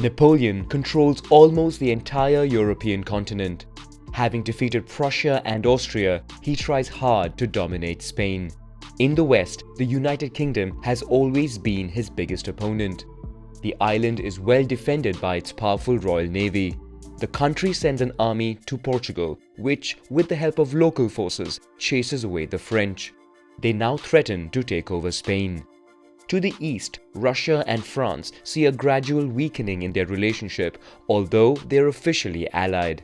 Napoleon controls almost the entire European continent. Having defeated Prussia and Austria, he tries hard to dominate Spain. In the west, the United Kingdom has always been his biggest opponent. The island is well defended by its powerful Royal Navy. The country sends an army to Portugal, which, with the help of local forces, chases away the French. They now threaten to take over Spain. To the east, Russia and France see a gradual weakening in their relationship, although they are officially allied.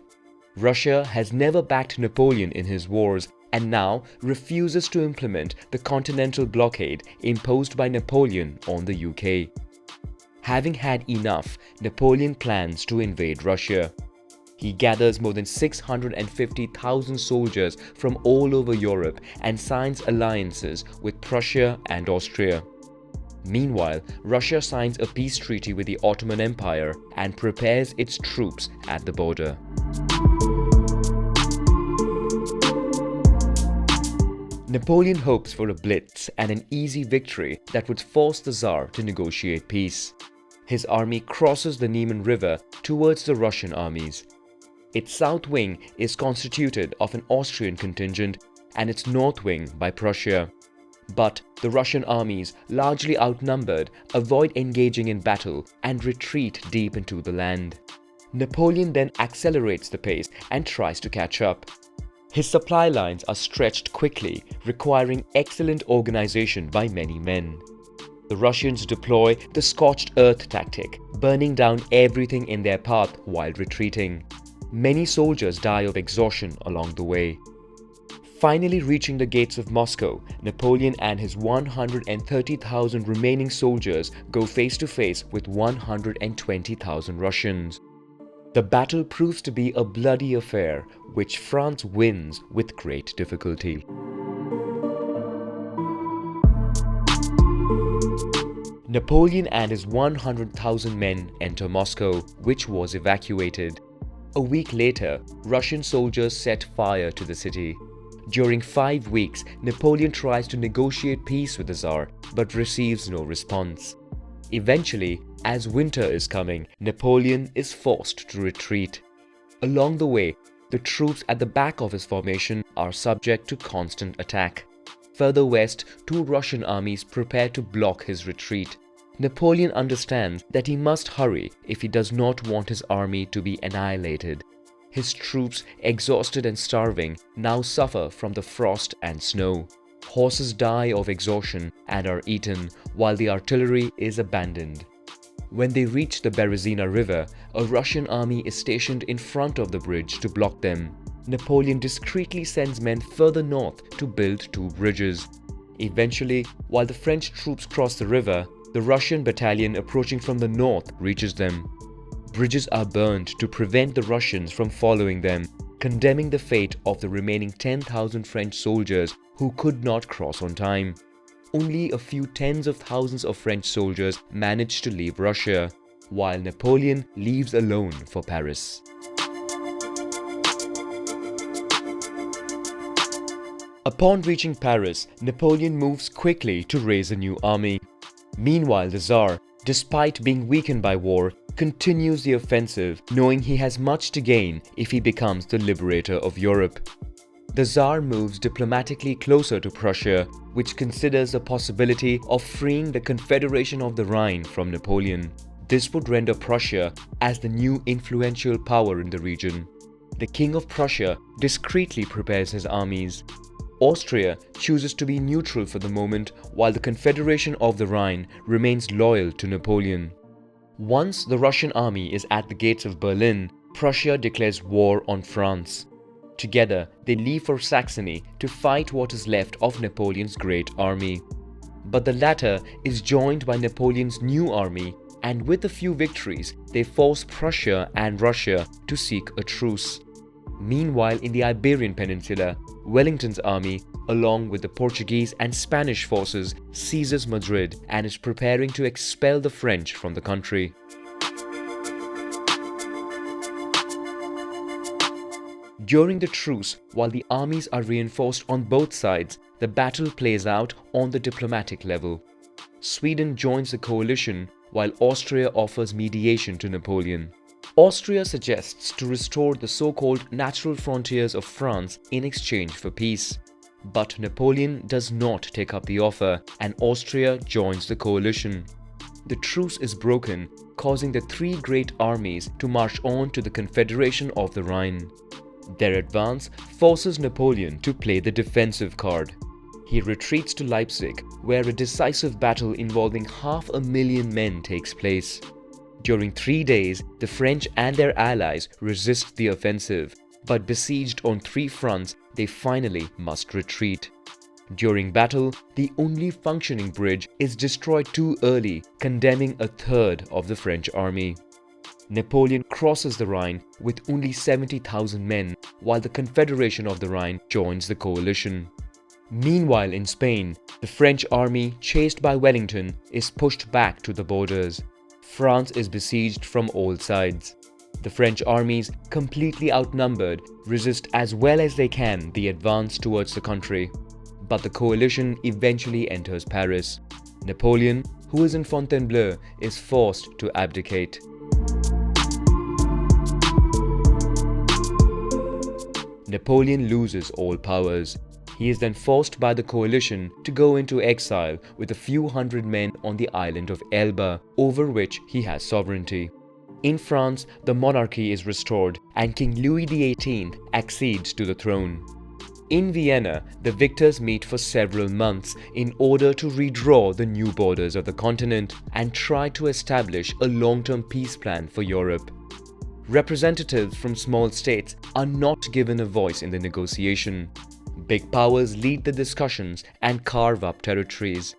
Russia has never backed Napoleon in his wars and now refuses to implement the continental blockade imposed by Napoleon on the UK. Having had enough, Napoleon plans to invade Russia. He gathers more than 650,000 soldiers from all over Europe and signs alliances with Prussia and Austria. Meanwhile, Russia signs a peace treaty with the Ottoman Empire and prepares its troops at the border. Napoleon hopes for a blitz and an easy victory that would force the Tsar to negotiate peace. His army crosses the Niemen River towards the Russian armies. Its south wing is constituted of an Austrian contingent and its north wing by Prussia. But the Russian armies, largely outnumbered, avoid engaging in battle and retreat deep into the land. Napoleon then accelerates the pace and tries to catch up. His supply lines are stretched quickly, requiring excellent organization by many men. The Russians deploy the scorched earth tactic, burning down everything in their path while retreating. Many soldiers die of exhaustion along the way. Finally reaching the gates of Moscow, Napoleon and his 130,000 remaining soldiers go face to face with 120,000 Russians. The battle proves to be a bloody affair, which France wins with great difficulty. Napoleon and his 100,000 men enter Moscow, which was evacuated. A week later, Russian soldiers set fire to the city. During 5 weeks, Napoleon tries to negotiate peace with the Tsar, but receives no response. Eventually, as winter is coming, Napoleon is forced to retreat. Along the way, the troops at the back of his formation are subject to constant attack. Further west, 2 Russian armies prepare to block his retreat. Napoleon understands that he must hurry if he does not want his army to be annihilated. His troops, exhausted and starving, now suffer from the frost and snow. Horses die of exhaustion and are eaten, while the artillery is abandoned. When they reach the Berezina River, a Russian army is stationed in front of the bridge to block them. Napoleon discreetly sends men further north to build 2 bridges. Eventually, while the French troops cross the river, the Russian battalion approaching from the north reaches them. Bridges are burned to prevent the Russians from following them, condemning the fate of the remaining 10,000 French soldiers who could not cross on time. Only a few tens of thousands of French soldiers managed to leave Russia, while Napoleon leaves alone for Paris. Upon reaching Paris, Napoleon moves quickly to raise a new army. Meanwhile, the Tsar, despite being weakened by war, continues the offensive, knowing he has much to gain if he becomes the liberator of Europe. The Tsar moves diplomatically closer to Prussia, which considers the possibility of freeing the Confederation of the Rhine from Napoleon. This would render Prussia as the new influential power in the region. The King of Prussia discreetly prepares his armies. Austria chooses to be neutral for the moment, while the Confederation of the Rhine remains loyal to Napoleon. Once the Russian army is at the gates of Berlin, Prussia declares war on France. Together, they leave for Saxony to fight what is left of Napoleon's great army. But the latter is joined by Napoleon's new army, and with a few victories, they force Prussia and Russia to seek a truce. Meanwhile, in the Iberian Peninsula, Wellington's army, along with the Portuguese and Spanish forces, seizes Madrid and is preparing to expel the French from the country. During the truce, while the armies are reinforced on both sides, the battle plays out on the diplomatic level. Sweden joins the coalition while Austria offers mediation to Napoleon. Austria suggests to restore the so-called natural frontiers of France in exchange for peace. But Napoleon does not take up the offer and Austria joins the coalition. The truce is broken, causing the three great armies to march on to the Confederation of the Rhine. Their advance forces Napoleon to play the defensive card. He retreats to Leipzig, where a decisive battle involving 500,000 men takes place. During 3 days, the French and their allies resist the offensive, but besieged on 3 fronts, they finally must retreat. During battle, the only functioning bridge is destroyed too early, condemning a third of the French army. Napoleon crosses the Rhine with only 70,000 men, while the Confederation of the Rhine joins the coalition. Meanwhile in Spain, the French army, chased by Wellington, is pushed back to the borders. France is besieged from all sides. The French armies, completely outnumbered, resist as well as they can the advance towards the country. But the coalition eventually enters Paris. Napoleon, who is in Fontainebleau, is forced to abdicate. Napoleon loses all powers. He is then forced by the coalition to go into exile with a few hundred men on the island of Elba, over which he has sovereignty. In France, the monarchy is restored and King Louis XVIII accedes to the throne. In Vienna, the victors meet for several months in order to redraw the new borders of the continent and try to establish a long-term peace plan for Europe. Representatives from small states are not given a voice in the negotiation. Big powers lead the discussions and carve up territories.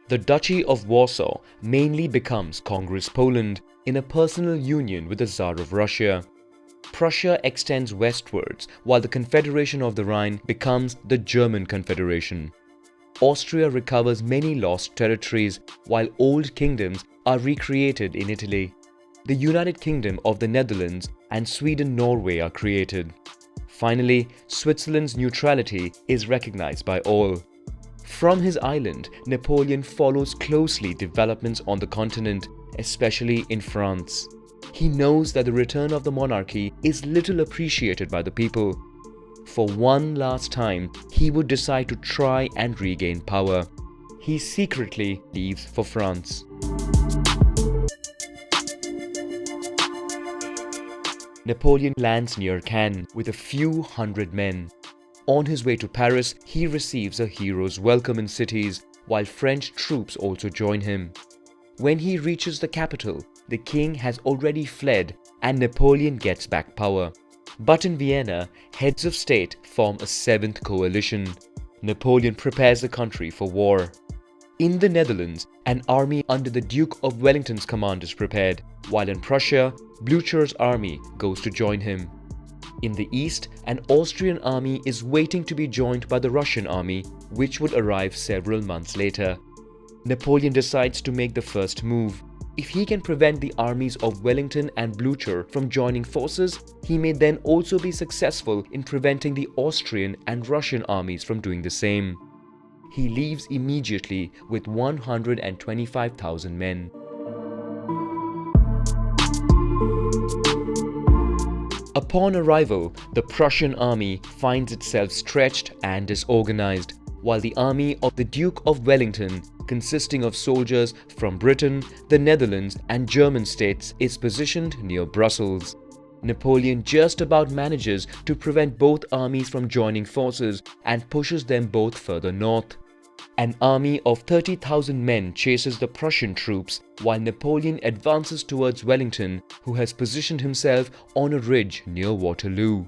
The Duchy of Warsaw mainly becomes Congress Poland in a personal union with the Tsar of Russia. Prussia extends westwards, while the Confederation of the Rhine becomes the German Confederation. Austria recovers many lost territories, while old kingdoms are recreated in Italy. The United Kingdom of the Netherlands and Sweden-Norway are created. Finally, Switzerland's neutrality is recognized by all. From his island, Napoleon follows closely developments on the continent, especially in France. He knows that the return of the monarchy is little appreciated by the people. For one last time, he would decide to try and regain power. He secretly leaves for France. Napoleon lands near Cannes with a few hundred men. On his way to Paris, he receives a hero's welcome in cities, while French troops also join him. When he reaches the capital, the king has already fled and Napoleon gets back power. But in Vienna, heads of state form a 7th coalition. Napoleon prepares the country for war. In the Netherlands, an army under the Duke of Wellington's command is prepared, while in Prussia, Blücher's army goes to join him. In the east, an Austrian army is waiting to be joined by the Russian army, which would arrive several months later. Napoleon decides to make the first move. If he can prevent the armies of Wellington and Blücher from joining forces, he may then also be successful in preventing the Austrian and Russian armies from doing the same. He leaves immediately with 125,000 men. Upon arrival, the Prussian army finds itself stretched and disorganized, while the army of the Duke of Wellington, consisting of soldiers from Britain, the Netherlands and German states, is positioned near Brussels. Napoleon just about manages to prevent both armies from joining forces and pushes them both further north. An army of 30,000 men chases the Prussian troops, while Napoleon advances towards Wellington, who has positioned himself on a ridge near Waterloo.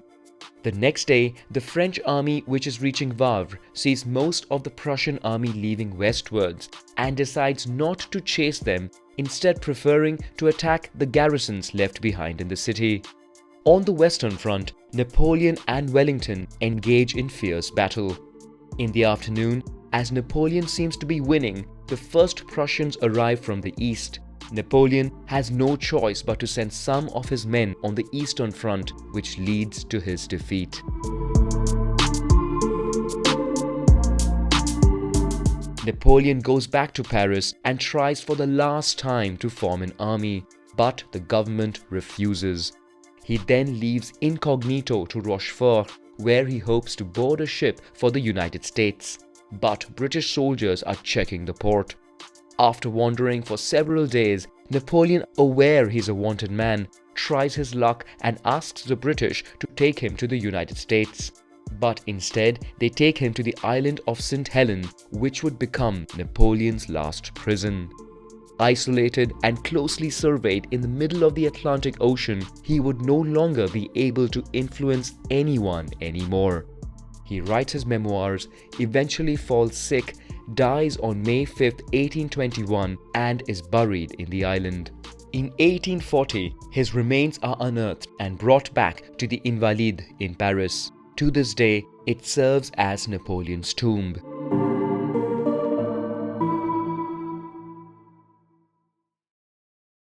The next day, the French army, which is reaching Wavre, sees most of the Prussian army leaving westwards and decides not to chase them, instead preferring to attack the garrisons left behind in the city. On the Western Front, Napoleon and Wellington engage in fierce battle. In the afternoon, as Napoleon seems to be winning, the first Prussians arrive from the east. Napoleon has no choice but to send some of his men on the Eastern Front, which leads to his defeat. Napoleon goes back to Paris and tries for the last time to form an army, but the government refuses. He then leaves incognito to Rochefort, where he hopes to board a ship for the United States. But British soldiers are checking the port. After wandering for several days, Napoleon, aware he's a wanted man, tries his luck and asks the British to take him to the United States. But instead, they take him to the island of St. Helena, which would become Napoleon's last prison. Isolated and closely surveyed in the middle of the Atlantic Ocean, he would no longer be able to influence anyone anymore. He writes his memoirs, eventually falls sick, dies on May 5, 1821, and is buried in the island. In 1840, his remains are unearthed and brought back to the Invalides in Paris. To this day, it serves as Napoleon's tomb.